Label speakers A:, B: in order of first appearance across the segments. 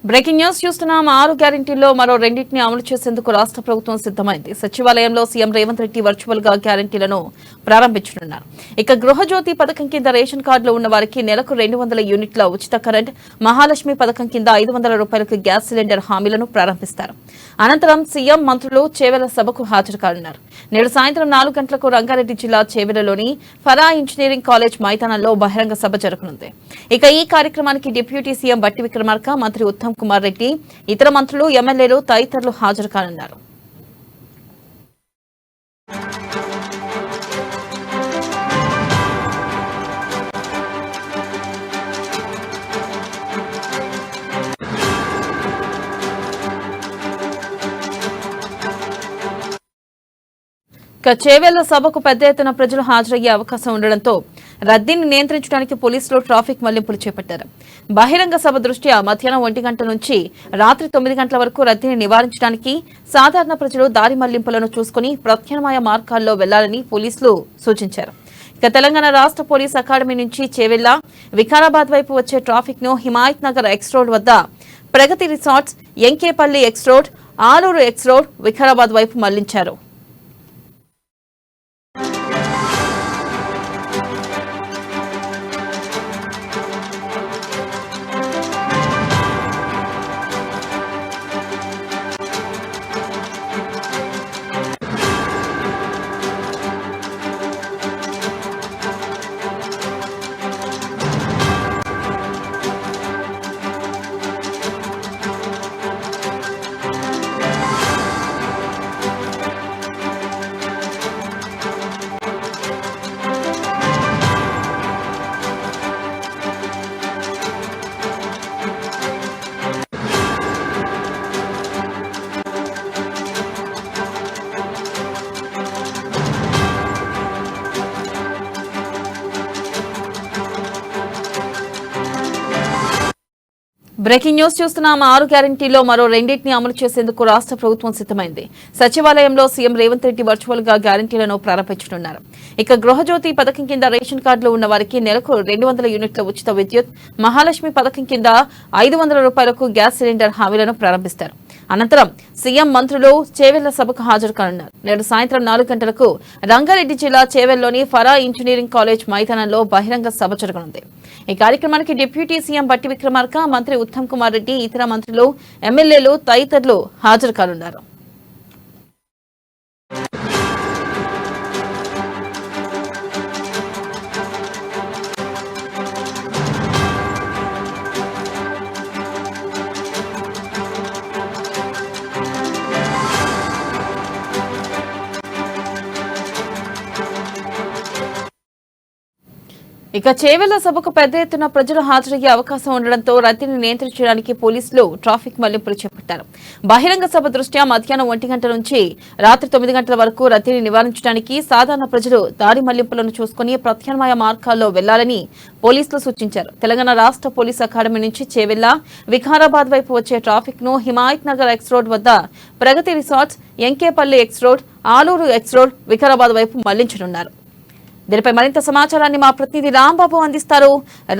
A: Breaking news చూస్తున్నాం. 6 గ్యారెంటీల్లో మరో రెండింటిని అమలు చేసేందుకు రాష్ట్ర ప్రభుత్వం సిద్దమైంది. సచివాలయంలో సీఎం రేవంత్ రెడ్డి వర్చువల్ గా గ్యారెంటీలను ప్రారంభించనున్నారు. ఇక గృహజ్యోతి పథకం కింద రేషన్ కార్డులో ఉన్న వారికి నెలకు 200 యూనిట్ల ఉచిత కరెంట్, మహాలక్ష్మి పథకం కింద 500 రూపాయలకు గ్యాస్ సిలిండర్ హామీలను ప్రారంభిస్తారు. అనంతరం సీఎం మంత్రులు చేవెళ్ల సభకు హాజరు కానున్నారు. నేడు సాయంత్రం 4 గంటలకు రంగారెడ్డి జిల్లా చేవెళ్లలోని ఫరా ఇంజనీరింగ్ కాలేజ్ మైదానంలో బహిరంగ సభ జరగనుంది. ఇక ఈ కార్యక్రమానికి డిప్యూటీ సీఎం బట్టి విక్రమార్క, మంత్రి ఉత్తమ్ కుమార్ రెడ్డి, ఇతర మంత్రులు, ఎమ్మెల్యేలు తదితరులు హాజరు కానున్నారు. చేవెళ్ల సభకు పెద్ద ఎత్తున ప్రజలు హాజరయ్యే అవకాశం ఉండడంతో రద్దీని నియంత్రించడానికి పోలీసులు ట్రాఫిక్ మళ్లింపులు చేపట్టారు. బహిరంగ సభ దృష్ట్యా మధ్యాహ్నం 1 గంట నుంచి రాత్రి 9 గంటల వరకు రద్దీని నివారించడానికి సాధారణ ప్రజలు దారి మళ్లింపులను చూసుకుని ప్రత్యామ్నాయ మార్గాల్లో వెళ్లాలని పోలీసులు సూచించారు. ఇక తెలంగాణ రాష్ట్ర పోలీస్ అకాడమీ నుంచి చేవెళ్ల, వికారాబాద్ వైపు వచ్చే ట్రాఫిక్ ను హిమాయత్ నగర్ ఎక్స్ రోడ్ వద్ద Pragathi resorts, Yenkepalli X road, Aluru X road, Vikarabad వైపు మళ్లించారు. బ్రేకింగ్ న్యూస్ చూస్తున్నాం. 6 గ్యారెంటీల్లో మరో రెండింటిని అమలు చేసేందుకు రాష్ట్ర ప్రభుత్వం సిద్దమైంది. సచివాలయంలో సీఎం రేవంత్ రెడ్డి వర్చువల్ గా గ్యారెంటీలను ప్రారంభించనున్నారు. ఇక గృహజ్యోతి పథకం కింద రేషన్ కార్డులో ఉన్న వారికి నెలకు 200 యూనిట్ల ఉచిత విద్యుత్, మహాలక్ష్మి పథకం కింద 500 రూపాయలకు గ్యాస్ సిలిండర్ హామీలను ప్రారంభిస్తారు. అనంతరం సీఎం మంత్రులు చేవెళ్ల సభకు హాజరు కానున్నారు. నేడు సాయంత్రం 4 గంటలకు రంగారెడ్డి జిల్లా చేవెళ్లలోని ఫరా ఇంజనీరింగ్ కాలేజ్ మైదానంలో బహిరంగ సభ జరగనుంది. ఈ కార్యక్రమానికి డిప్యూటీ సీఎం బట్టి విక్రమార్క, మంత్రి ఉత్తమ్ కుమార్ రెడ్డి, ఇతర మంత్రులు, ఎమ్మెల్యేలు తదితరులు హాజరు కానున్నారు. ఇక చేవెళ్ల సభకు పెద్ద ఎత్తున ప్రజలు హాజరయ్యే అవకాశం ఉండడంతో రద్దీని నియంత్రించడానికి పోలీసులు ట్రాఫిక్ మళ్లింపులు చేపట్టారు. బహిరంగ సభ దృష్ట్యా మధ్యాహ్నం 1 గంట నుంచి రాత్రి 9 గంటల వరకు రద్దీని నివారించడానికి సాధారణ ప్రజలు దారి మళ్లింపులను చూసుకుని ప్రత్యామ్నాయ మార్గాల్లో వెళ్లాలని పోలీసులు సూచించారు. తెలంగాణ రాష్ట్ర పోలీస్ అకాడమీ నుంచి చేవెళ్ల, వికారాబాద్ వైపు వచ్చే ట్రాఫిక్ ను హిమాయత్ నగర్ ఎక్స్ రోడ్ వద్ద Pragathi resorts, Yenkepalli X road, Aluru X road, Vikarabad వైపు మళ్లించనున్నారు. దీనిపై మరింత సమాచారాన్ని మా ప్రతినిధి రాంబాబు అందిస్తారు.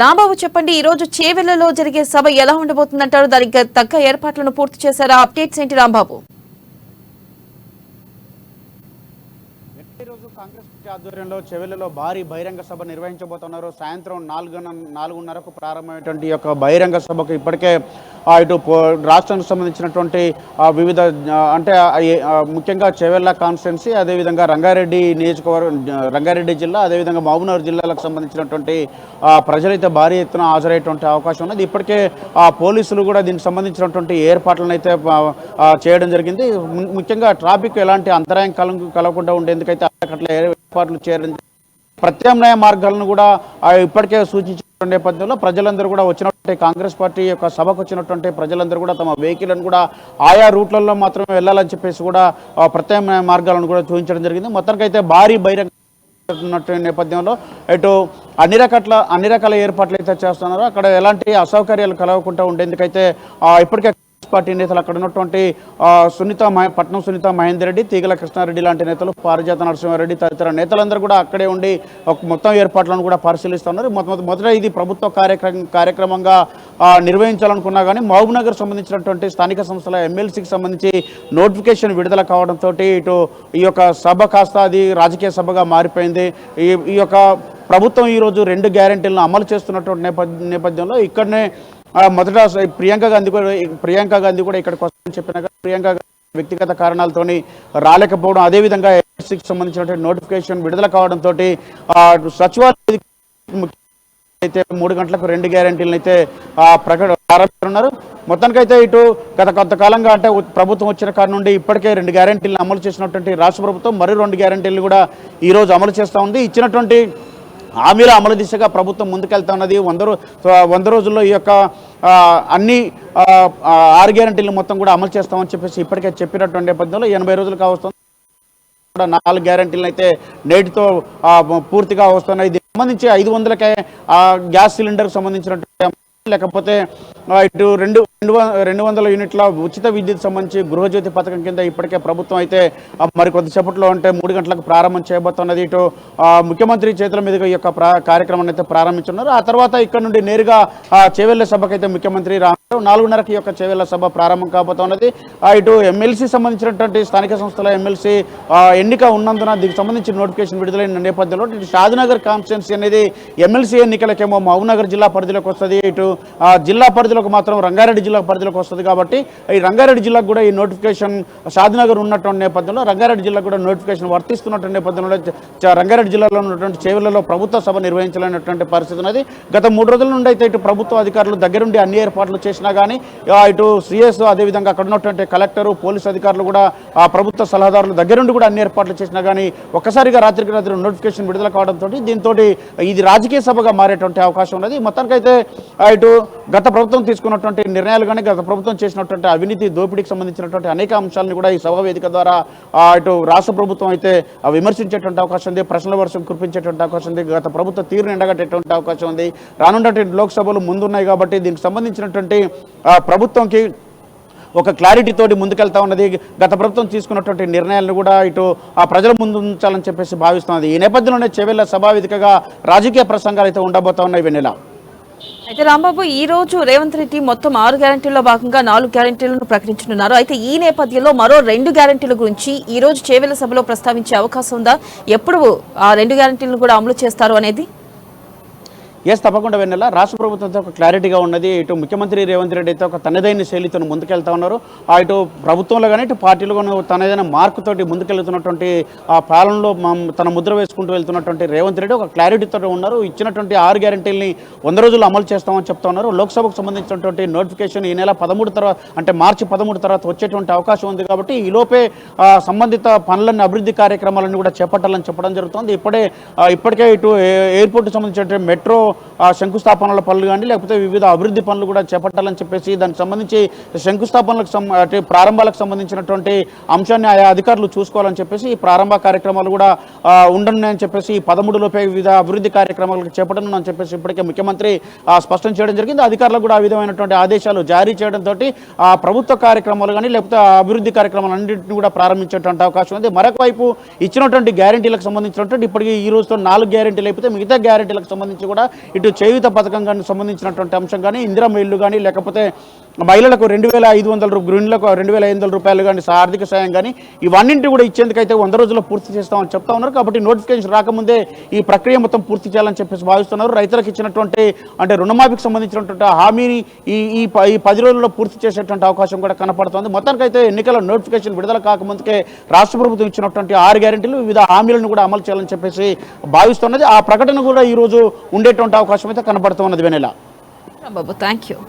A: రాంబాబు, చెప్పండి, ఈ రోజు చేవెళ్లలో జరిగే సభ ఎలా ఉండబోతుందంటారు? దానికి తగ్గ ఏర్పాట్లను పూర్తి చేశారా? అప్డేట్స్ ఏంటి రాంబాబు?
B: కాంగ్రెస్ పార్టీ ఆధ్వర్యంలో చేవెళ్లలో భారీ బహిరంగ సభ నిర్వహించబోతున్నారు. సాయంత్రం 4:30కు ప్రారంభమైనటువంటి యొక్క బహిరంగ సభకు ఇప్పటికే ఇటు రాష్ట్రానికి సంబంధించినటువంటి వివిధ అంటే ముఖ్యంగా చేవెళ్ల కాన్స్టిట్యున్సీ, అదేవిధంగా రంగారెడ్డి నియోజకవర్గం, రంగారెడ్డి జిల్లా, అదేవిధంగా మహబూబ్నగర్ జిల్లాలకు సంబంధించినటువంటి ప్రజలైతే భారీ ఎత్తున హాజరయ్యేటువంటి అవకాశం ఉన్నది. ఇప్పటికే పోలీసులు కూడా దీనికి సంబంధించినటువంటి ఏర్పాట్లను అయితే చేయడం జరిగింది. ముఖ్యంగా ట్రాఫిక్ ఎలాంటి అంతరాయం కలగకుండా ఉండేందుకైతే అట్లా ఏర్పాట్లు చేయడం, ప్రత్యామ్నాయ మార్గాలను కూడా ఇప్పటికే సూచించిన నేపథ్యంలో ప్రజలందరూ కూడా వచ్చినటువంటి కాంగ్రెస్ పార్టీ యొక్క సభకు వచ్చినటువంటి ప్రజలందరూ కూడా తమ వెహికల్ను కూడా ఆయా రూట్లలో మాత్రమే వెళ్లాలని చెప్పేసి కూడా ప్రత్యామ్నాయ మార్గాలను కూడా చూపించడం జరిగింది. మొత్తానికైతే భారీ బహిరంగ నేపథ్యంలో ఇటు అన్ని రకాల ఏర్పాట్లు అయితే చేస్తున్నారు. అక్కడ ఎలాంటి అసౌకర్యాలు కలగకుండా ఉండేందుకైతే ఇప్పటికే పార్టీ నేతలు అక్కడ ఉన్నటువంటి పట్నం సునీత మహేందర్ రెడ్డి, తీగల కృష్ణారెడ్డి లాంటి నేతలు, పారిజాత నరసింహారెడ్డి తదితర నేతలందరూ కూడా అక్కడే ఉండి మొత్తం ఏర్పాట్లను కూడా పరిశీలిస్తున్నారు. మొదట ఇది ప్రభుత్వ కార్యక్రమంగా నిర్వహించాలనుకున్నా కానీ మహబూబ్నగర్ సంబంధించినటువంటి స్థానిక సంస్థల ఎమ్మెల్సీకి సంబంధించి నోటిఫికేషన్ విడుదల కావడంతో ఇటు ఈ యొక్క సభ కాస్త అది రాజకీయ సభగా మారిపోయింది. ఈ యొక్క ప్రభుత్వం ఈరోజు 2 గ్యారెంటీలను అమలు చేస్తున్నటువంటి నేపథ్యంలో ఇక్కడనే మొదట ప్రియాంక గాంధీ కూడా ఇక్కడికి వస్తుందని చెప్పినా ప్రియాంక గాంధీ వ్యక్తిగత కారణాలతోని రాలేకపోవడం, అదేవిధంగా ఎమ్మెల్సీకి సంబంధించినటువంటి నోటిఫికేషన్ విడుదల కావడంతో సచివాలయ అయితే 3 గంటలకు 2 గ్యారెంటీలను అయితే ప్రారంభిస్తున్నారు. మొత్తానికైతే ఇటు గత కొంతకాలంగా అంటే ప్రభుత్వం వచ్చిన కాడ నుండి ఇప్పటికే 2 గ్యారెంటీలను అమలు చేసినటువంటి రాష్ట్ర ప్రభుత్వం మరో 2 గ్యారెంటీలను కూడా ఈరోజు అమలు చేస్తూ ఉంది. ఇచ్చినటువంటి హామీల అమలు దిశగా ప్రభుత్వం ముందుకెళ్తా ఉన్నది. 100 రోజుల్లో ఈ యొక్క అన్ని 6 గ్యారెంటీలు మొత్తం కూడా అమలు చేస్తామని చెప్పేసి ఇప్పటికే చెప్పినటువంటి నేపథ్యంలో 80 రోజులు కావస్తుంది. 4 గ్యారెంటీలను అయితే నేటితో పూర్తిగా వస్తున్నాయి. దీనికి సంబంధించి 500కే గ్యాస్ సిలిండర్కి సంబంధించినటువంటి లేకపోతే ఇటు 200 యూనిట్ల ఉచిత విద్యుత్ సంబంధించి గృహజ్యోతి పథకం కింద ఇప్పటికే ప్రభుత్వం అయితే మరి కొద్దిసేపట్లో అంటే 3 గంటలకు ప్రారంభం చేయబోతున్నది. ఇటు ముఖ్యమంత్రి చేతుల మీదుగా ఈ యొక్క కార్యక్రమాన్ని అయితే ప్రారంభించున్నారు. ఆ తర్వాత ఇక్కడ నుండి నేరుగా చేవెళ్ల సభకు అయితే ముఖ్యమంత్రి 4:30కి యొక్క చేవెళ్ల సభ ప్రారంభం కాబోతున్నది. ఇటు ఎమ్మెల్సీ సంబంధించినటువంటి స్థానిక సంస్థల ఎమ్మెల్సీ ఎన్నిక ఉన్నందున దీనికి సంబంధించి నోటిఫికేషన్ విడుదలైన నేపథ్యంలో ఇటు షాద్నగర్ కాన్స్టిట్యున్సీ అనేది ఎమ్మెల్సీ ఎన్నికలకేమో మహబూబ్నగర్ జిల్లా పరిధిలోకి వస్తుంది. ఇటు జిల్లా పరిధిలోకి మాత్రం రంగారెడ్డి జిల్లా పరిధిలోకి వస్తుంది. కాబట్టి ఈ రంగారెడ్డి జిల్లాకు కూడా ఈ నోటిఫికేషన్ షాద్నగర్ ఉన్నటువంటి నేపథ్యంలో రంగారెడ్డి జిల్లాకు కూడా నోటిఫికేషన్ వర్తిస్తున్నటువంటి నేపథ్యంలో రంగారెడ్డి జిల్లాలో ఉన్నటువంటి చేవెళ్లలో ప్రభుత్వ సభ నిర్వహించాలనేటువంటి పరిస్థితి ఉన్నది. గత 3 రోజుల నుండి అయితే ఇటు ప్రభుత్వ అధికారులు దగ్గరుండి అన్ని ఏర్పాట్లు చేసినా కానీ ఇటు సిఎస్ అదేవిధంగా అక్కడ ఉన్నటువంటి కలెక్టరు, పోలీసు అధికారులు కూడా ప్రభుత్వ సలహాదారులు దగ్గరుండి కూడా అన్ని ఏర్పాట్లు చేసినా కానీ ఒక్కసారిగా రాత్రికి రాత్రి నోటిఫికేషన్ విడుదల కావడంతో దీంతో ఇది రాజకీయ సభగా మారేటువంటి అవకాశం ఉన్నది. మొత్తానికైతే ఇటు గత ప్రభుత్వం తీసుకున్నటువంటి నిర్ణయాలు కానీ గత ప్రభుత్వం చేసినటువంటి అవినీతి దోపిడీకి సంబంధించినటువంటి అనేక అంశాలను కూడా ఈ సభా వేదిక ద్వారా ఇటు రాష్ట్ర ప్రభుత్వం అయితే విమర్శించేటువంటి అవకాశం ఉంది, ప్రశ్నల వర్షం కురిపించేటువంటి అవకాశం ఉంది, గత ప్రభుత్వ తీరును ఎండగట్టేటువంటి అవకాశం ఉంది. రానున్నటువంటి లోక్సభలు ముందున్నాయి కాబట్టి దీనికి సంబంధించినటువంటి ప్రభుత్వంకి ఒక క్లారిటీ తోటి ముందుకెళ్తా ఉన్నది. గత ప్రభుత్వం తీసుకున్నటువంటి నిర్ణయాలను కూడా ఇటు ప్రజల ముందు ఉంచాలని చెప్పేసి భావిస్తున్నది. ఈ నేపథ్యంలోనే చేవెళ్ల సభా వేదికగా రాజకీయ ప్రసంగాలు అయితే ఉండబోతా ఉన్నాయి. వెన్నెల
A: అయితే రాంబాబు, ఈ రోజు రేవంత్ రెడ్డి మొత్తం 6 గ్యారెంటీల్లో భాగంగా 4 గ్యారెంటీలను ప్రకటించనున్నారు. అయితే ఈ నేపథ్యంలో మరో 2 గ్యారెంటీల గురించి ఈ రోజు చేవెళ్ల సభలో ప్రస్తావించే అవకాశం ఉందా? ఎప్పుడు ఆ 2 గ్యారెంటీలను కూడా అమలు చేస్తారు అనేది?
B: తప్పకుండా వెన్నెల రాష్ట్ర ప్రభుత్వంతో ఒక క్లారిటీగా ఉన్నది. ఇటు ముఖ్యమంత్రి రేవంత్ రెడ్డి అయితే ఒక తనదైన శైలితో ముందుకెళ్తా ఉన్నారు. ఇటు ప్రభుత్వంలో కానీ ఇటు పార్టీలో కానీ తనదైన మార్కుతోటి ముందుకెళ్తున్నటువంటి పాలనలో తన ముద్ర వేసుకుంటూ వెళ్తున్నటువంటి రేవంత్ రెడ్డి ఒక క్లారిటీతో ఉన్నారు. ఇచ్చినటువంటి 6 గ్యారెంటీలని 100 రోజులు అమలు చేస్తామని చెప్తా ఉన్నారు. లోక్సభకు సంబంధించినటువంటి నోటిఫికేషన్ ఈ నెల 13 తర్వాత అంటే మార్చి 13 తర్వాత వచ్చేటువంటి అవకాశం ఉంది. కాబట్టి ఈ లోపే సంబంధిత పనులన్నీ అభివృద్ధి కార్యక్రమాలను కూడా చేపట్టాలని చెప్పడం జరుగుతుంది. ఇప్పటికే ఇటు ఎయిర్పోర్ట్కి సంబంధించినటువంటి మెట్రో శంకుస్థాపనల పనులు కానీ లేకపోతే వివిధ అభివృద్ధి పనులు కూడా చేపట్టాలని చెప్పేసి దానికి సంబంధించి శంకుస్థాపనలకు ప్రారంభాలకు సంబంధించినటువంటి అంశాన్ని ఆయా అధికారులు చూసుకోవాలని చెప్పేసి ఈ ప్రారంభ కార్యక్రమాలు కూడా ఉండనున్నాయని చెప్పేసి ఈ 13 లోపే వివిధ అభివృద్ధి కార్యక్రమాలకు చేపట్టనున్నాయని చెప్పేసి ఇప్పటికే ముఖ్యమంత్రి స్పష్టం చేయడం జరిగింది. అధికారులకు కూడా ఆ విధమైనటువంటి ఆదేశాలు జారీ చేయడంతో ప్రభుత్వ కార్యక్రమాలు కానీ లేకపోతే అభివృద్ధి కార్యక్రమాలు అన్నింటినీ కూడా ప్రారంభించేటువంటి అవకాశం ఉంది. మరొక వైపు ఇచ్చినటువంటి గ్యారెంటీలకు సంబంధించినటువంటి ఇప్పటికీ ఈ రోజుతో 4 గ్యారెంటీలు అయిపోతే మిగతా గ్యారెంటీలకు సంబంధించి కూడా ఇటు చేయూత పథకం కానీ సంబంధించినటువంటి అంశం కానీ ఇందిరమ్మ ఇల్లు కానీ లేకపోతే మహిళలకు 2,500 గృహిణులకు 2,500 రూపాయలు కానీ ఆర్థిక సాయం కానీ ఇవన్నింటి కూడా ఇచ్చేందుకైతే 100 రోజుల్లో పూర్తి చేస్తామని చెప్తా ఉన్నారు. కాబట్టి నోటిఫికేషన్ రాకముందే ఈ ప్రక్రియ మొత్తం పూర్తి చేయాలని చెప్పేసి భావిస్తున్నారు. రైతులకు ఇచ్చినటువంటి అంటే రుణమాఫీకి సంబంధించినటువంటి హామీని ఈ 10 రోజుల్లో పూర్తి చేసేటువంటి అవకాశం కూడా కనపడుతుంది. మొత్తానికైతే ఎన్నికల నోటిఫికేషన్ విడుదల కాకముందుకే రాష్ట్ర ప్రభుత్వం ఇచ్చినటువంటి 6 గ్యారెంటీలు వివిధ హామీలను కూడా అమలు చేయాలని చెప్పేసి భావిస్తున్నది. ఆ ప్రకటన కూడా ఈ రోజు ఉండేటువంటి అవకాశం అయితే కనబడుతున్నది. వెనెల
A: బాబు, థ్యాంక్ యూ.